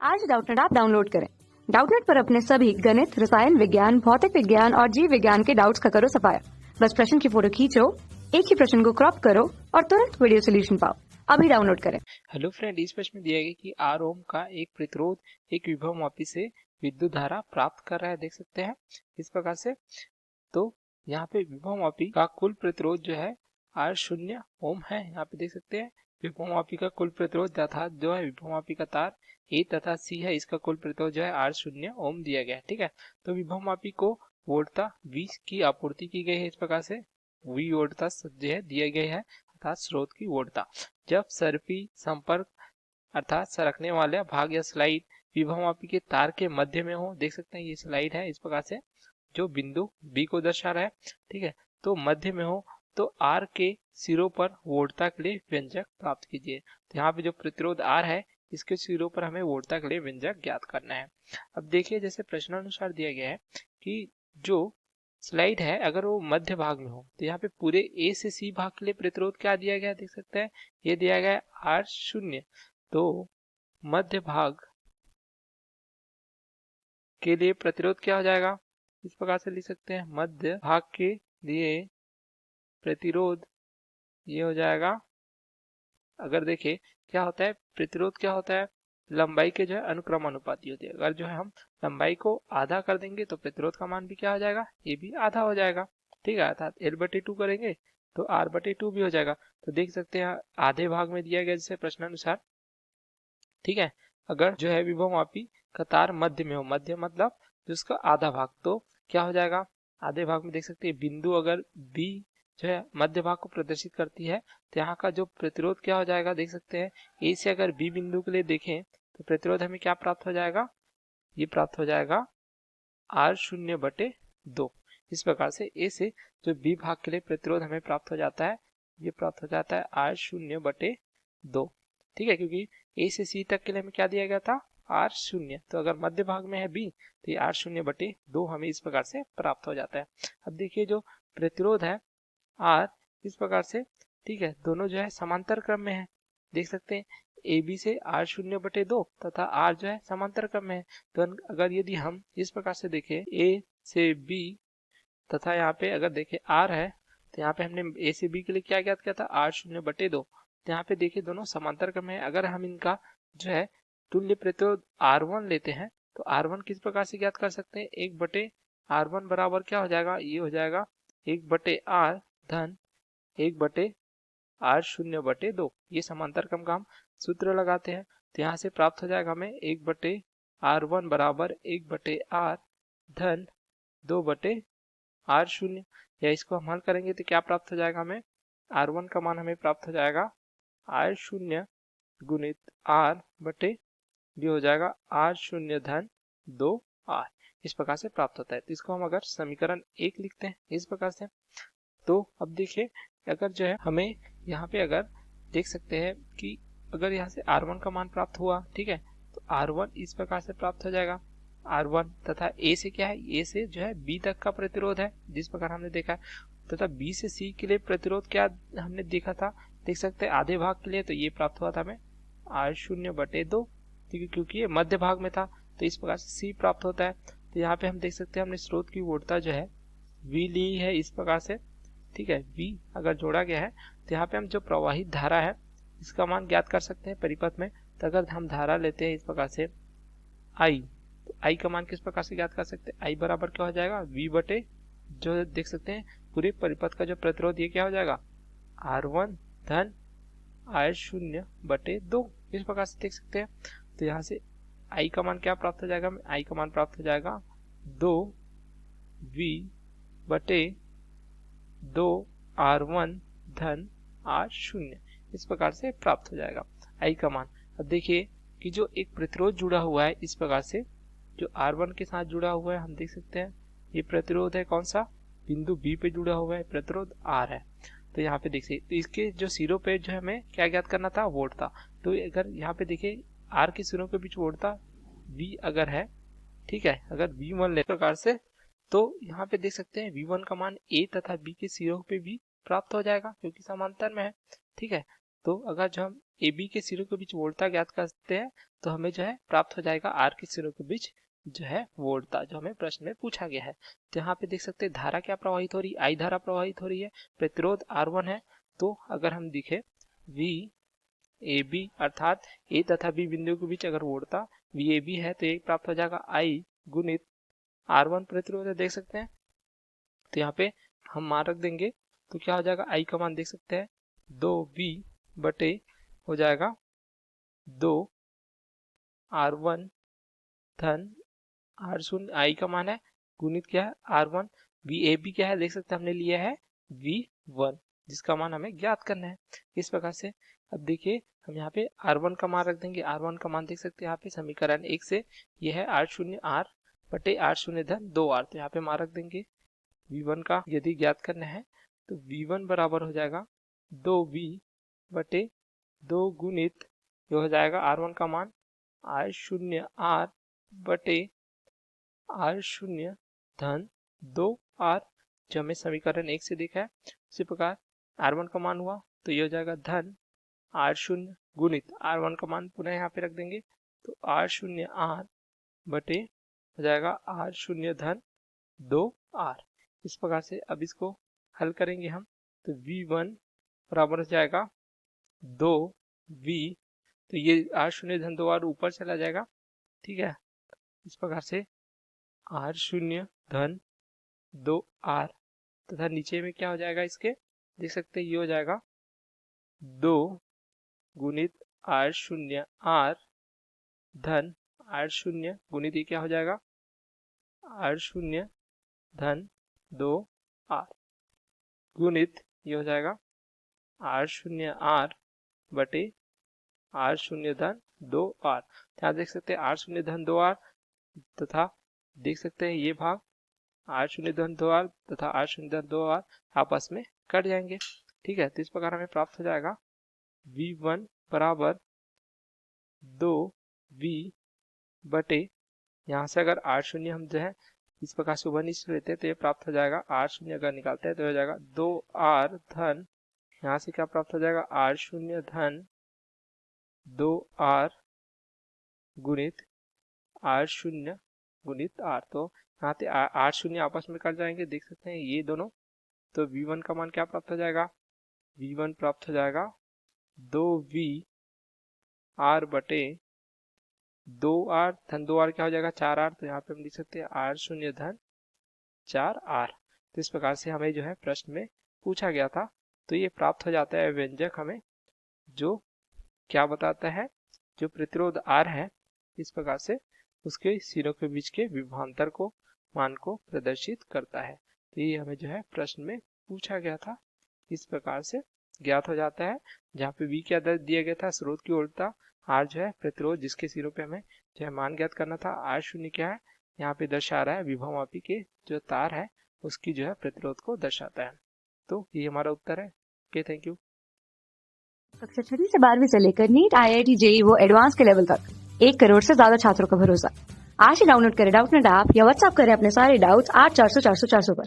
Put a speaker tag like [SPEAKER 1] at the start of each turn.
[SPEAKER 1] आज Doubtnut app download करें। Doubtnut पर अपने सभी गणित, रसायन विज्ञान, भौतिक विज्ञान और जीव विज्ञान के डाउट्स का करो सफाया। बस प्रश्न की फोटो खींचो, एक ही प्रश्न को क्रॉप करो और तुरंत वीडियो सोल्यूशन पाओ। अभी डाउनलोड करें।
[SPEAKER 2] हेलो फ्रेंड, इस प्रश्न में दिया गया कि R ओम का एक प्रतिरोध एक विभवमापी से विद्युत धारा प्राप्त कर रहा है। देख सकते हैं इस प्रकार से। तो यहाँ पे विभवमापी का कुल प्रतिरोध जो है R0 ओम है। यहाँ पे देख सकते हैं विभवमापी का कुल प्रतिरोध अर्थात जो है विभवमापी का तार A तथा C है, इसका कुल प्रतिरोध जो है R0 ओम दिया गया है। ठीक है, तो विभवमापी को वोल्टता V की आपूर्ति की गई है। इस प्रकार से V वोल्टता जो है दिया गया है अर्थात स्रोत की वोल्टता। जब सर्पी संपर्क अर्थात सरकने वाला भाग या स्लाइड विभवमापी के तार के मध्य में हो, देख सकते हैं ये स्लाइड है इस प्रकार से जो बिंदु B को दर्शा रहा है। ठीक है, तो मध्य में हो तो R के सिरों पर वोल्टता के लिए व्यंजक प्राप्त कीजिए। तो यहाँ पे जो प्रतिरोध R है इसके सिरों पर हमें वोल्टता के लिए व्यंजक ज्ञात करना है। अब देखिए जैसे प्रश्नानुसार दिया गया है कि जो स्लाइड है अगर वो मध्य भाग में हो तो यहाँ पे पूरे A से C भाग के लिए प्रतिरोध क्या दिया गया है, देख सकते हैं ये दिया गया है R0। तो मध्य भाग के लिए प्रतिरोध क्या हो जाएगा, इस प्रकार से लिख सकते हैं मध्य भाग के लिए प्रतिरोध ये हो जाएगा। अगर देखें क्या होता है प्रतिरोध क्या होता है, लंबाई के जो है अनुक्रमानुपाती होती है। अगर जो है हम लंबाई को आधा कर देंगे तो प्रतिरोध का मान भी क्या हो जाएगा, ये भी आधा हो जाएगा। ठीक है, अर्थात L/2 करेंगे तो R/2 भी हो जाएगा। तो देख सकते हैं आधे भाग में दिया गया जैसे प्रश्नानुसार। ठीक है, अगर जो है विभवमापी का तार मध्य में हो, मध्य मतलब जिसका आधा भाग, तो क्या हो जाएगा आधे भाग में देख सकते हैं बिंदु अगर B जो है मध्य भाग को प्रदर्शित करती है तो यहाँ का जो प्रतिरोध क्या हो जाएगा, देख सकते हैं A से अगर B बिंदु के लिए देखें तो प्रतिरोध हमें क्या प्राप्त हो जाएगा, ये प्राप्त हो जाएगा R0/2। इस प्रकार से A से जो B भाग के लिए प्रतिरोध हमें प्राप्त हो जाता है ये प्राप्त हो जाता है R0/2। ठीक है, क्योंकि A से C तक के लिए हमें क्या दिया गया था R0, तो अगर मध्य भाग में है B तो ये R0/2 हमें इस प्रकार से प्राप्त हो जाता है। अब देखिए जो प्रतिरोध है R इस प्रकार से, ठीक है, दोनों जो है समांतर क्रम में है। देख सकते हैं AB से R0/2 तथा R जो है समांतर क्रम में है। तो अगर यदि हम इस प्रकार से देखें A से B तथा यहाँ पे अगर देखें R है तो यहाँ पे हमने A से B के लिए क्या ज्ञात किया था R0/2। तो यहाँ पे देखिए दोनों समांतर क्रम है। अगर हम इनका जो है तुल्य प्रतिरोध R1 लेते हैं तो R1 किस प्रकार से ज्ञात कर सकते हैं, 1/R1 बराबर क्या हो जाएगा, ये हो जाएगा 1/R धन 1/R0/2। ये समांतर क्रम का हम सूत्र लगाते हैं तो यहाँ से प्राप्त हो जाएगा हमें 1/R1 बराबर 1/R धन 2/R0। या इसको हम हल करेंगे तो क्या प्राप्त हो जाएगा, हमें R1 का मान हमें प्राप्त हो जाएगा R0 गुणित R/, ये हो जाएगा R0 धन 2R। इस प्रकार से प्राप्त होता है। तो इसको हम अगर समीकरण 1 लिखते हैं इस प्रकार से, तो अब देखिए अगर जो है हमें यहाँ पे अगर देख सकते हैं कि अगर यहाँ से R1 का मान प्राप्त हुआ, ठीक है, तो R1 इस प्रकार से प्राप्त हो जाएगा R1 तथा A से क्या है, A से जो है B तक का प्रतिरोध है जिस प्रकार हमने देखा है, तथा B से C के लिए प्रतिरोध क्या हमने देखा था, देख सकते हैं आधे भाग के लिए, तो ये प्राप्त हुआ था हमें R0/2, क्योंकि ये मध्य भाग में था तो इस प्रकार से C प्राप्त होता है। तो यहाँ पे हम देख सकते हैं हमने स्रोत की वोल्टता जो है V ली है इस प्रकार से। ठीक है, V अगर जोड़ा गया है तो यहाँ पे हम जो प्रवाहित धारा है इसका मान ज्ञात कर सकते हैं परिपथ में। तो अगर हम धारा लेते हैं इस प्रकार से I, तो I का मान किस प्रकार से ज्ञात कर सकते हैं, I बराबर क्या हो जाएगा V/, जो देख सकते हैं पूरे परिपथ का जो प्रतिरोध ये क्या हो जाएगा R1 धन R0/2। इस प्रकार से देख सकते हैं। तो यहाँ से I का मान क्या प्राप्त हो जाएगा, I का मान प्राप्त हो जाएगा 2V/2R1 धन R0। इस प्रकार से प्राप्त हो जाएगा I का मान। अब देखिए कि जो एक प्रतिरोध जुड़ा हुआ है इस प्रकार से जो R1 के साथ जुड़ा हुआ है, हम देख सकते हैं ये प्रतिरोध है कौन सा, बिंदु B पे जुड़ा हुआ है प्रतिरोध R है। तो यहाँ पे देखिए तो इसके जो सिरों पे जो हमें क्या ज्ञात करना था, वोल्ट था। तो अगर यहाँ पे देखिए R के सिरों के बीच वोल्टता V अगर है, ठीक है, अगर V1 ले प्रकार से, तो यहाँ पे देख सकते हैं V1 का मान A तथा B के सिरों पे भी प्राप्त हो जाएगा क्योंकि समांतर में है। ठीक है, तो अगर जो हम ए बी के सिरों के बीच वोल्टता ज्ञात करते हैं तो हमें जो है प्राप्त हो जाएगा आर के सिरों के बीच जो है वोल्टता, जो हमें प्रश्न में पूछा गया है। तो यहाँ पे देख सकते हैं धारा क्या प्रवाहित हो रही है, आई धारा प्रवाहित हो रही है, प्रतिरोध R1 है। तो अगर हम दिखे वी ए बी अर्थात ए तथा बी बिंदु के बीच अगर वोल्टता वी ए बी है तो ये प्राप्त हो जाएगा आई गुणित R1 प्रतिरोध है, देख सकते हैं। तो यहाँ पे हम मान रख देंगे तो क्या हो जाएगा, आई का मान देख सकते हैं 2V बटे हो जाएगा 2R1 धन R0, आई का मान है गुणित क्या है R1, VAB क्या है देख सकते हैं हमने लिया है V1 जिसका मान हमें ज्ञात करना है। इस प्रकार से अब देखिए हम यहाँ पे R1 का मान रख देंगे, R1 का मान देख सकते हैं यहाँ पे समीकरण 1 से यह है R0 R बटे R0 धन 2R। तो यहाँ पे मान रख देंगे V1 का यदि ज्ञात करना है तो V1 बराबर हो जाएगा 2V बटे 2 गुणित ये हो जाएगा R1 का मान R0 R बटे R0 धन 2R, जो हमें समीकरण 1 से देखा है। उसी प्रकार R1 का मान हुआ तो ये हो जाएगा धन R0 गुणित R1 का मान पुनः यहाँ पे रख देंगे तो R0 R बटे हो जाएगा R0 धन 2R। इस प्रकार से अब इसको हल करेंगे हम तो V1 बराबर हो जाएगा 2V, तो ये R0 धन 2R ऊपर चला जाएगा, ठीक है। इस प्रकार से R0 धन 2R तथा नीचे में क्या हो जाएगा इसके देख सकते हैं ये हो जाएगा 2 गुणित R0 R धन R0 गुणित ये क्या हो जाएगा R0 धन 2R गुणित ये हो जाएगा R0 R बटे R0 धन 2R। यहाँ देख सकते हैं R0 धन 2R तथा देख सकते हैं ये भाग R0 धन 2R तथा R0 धन 2R आपस में कट जाएंगे, ठीक है। तो इस प्रकार हमें प्राप्त हो जाएगा V1 बराबर 2V बटे यहाँ से अगर R0 हम जो है इस प्रकार से उभयनिष्ठ लेते हैं तो ये प्राप्त हो जाएगा R0 अगर निकालते हैं तो हो जाएगा 2R धन यहाँ से क्या प्राप्त हो जाएगा R0 धन 2R गुणित R0 गुणित R। तो यहाँ पे R0 आपस में कट जाएंगे, देख सकते हैं ये दोनों। तो V1 का मान क्या प्राप्त हो जाएगा, V1 प्राप्त हो जाएगा 2V R बटे 2R धन 2R क्या हो जाएगा 4R। तो यहाँ पे हम लिख सकते हैं R0 धन 4R। तो इस प्रकार से हमें जो है प्रश्न में पूछा गया था। तो ये प्राप्त हो जाता है व्यंजक हमें जो क्या बताता है, जो प्रतिरोध R है इस प्रकार से उसके सिरों के बीच के विभवांतर को मान को प्रदर्शित करता है। तो ये हमें जो है प्रश्न में पूछा गया था, इस प्रकार से ज्ञात हो जाता है। जहाँ पे V क्या दिया गया था स्रोत की वोल्टता, R जो है प्रतिरोध जिसके सिरों पे हमें जो है मान ज्ञात करना था, R0 क्या है यहाँ पे दर्शा रहा है विभवमापी के जो तार है उसकी जो है प्रतिरोध को दर्शाता है। तो ये हमारा उत्तर है। Okay, thank you.
[SPEAKER 1] कक्षा 6 से 12वीं से लेकर नीट, IIT, JEE वो एडवांस के लेवल तक 1 करोड़ से ज्यादा छात्रों का भरोसा। आज ही डाउनलोड करें डाउटनेट ऐप या व्हाट्सएप करें अपने सारे डाउट्स 8400 400 400 पर।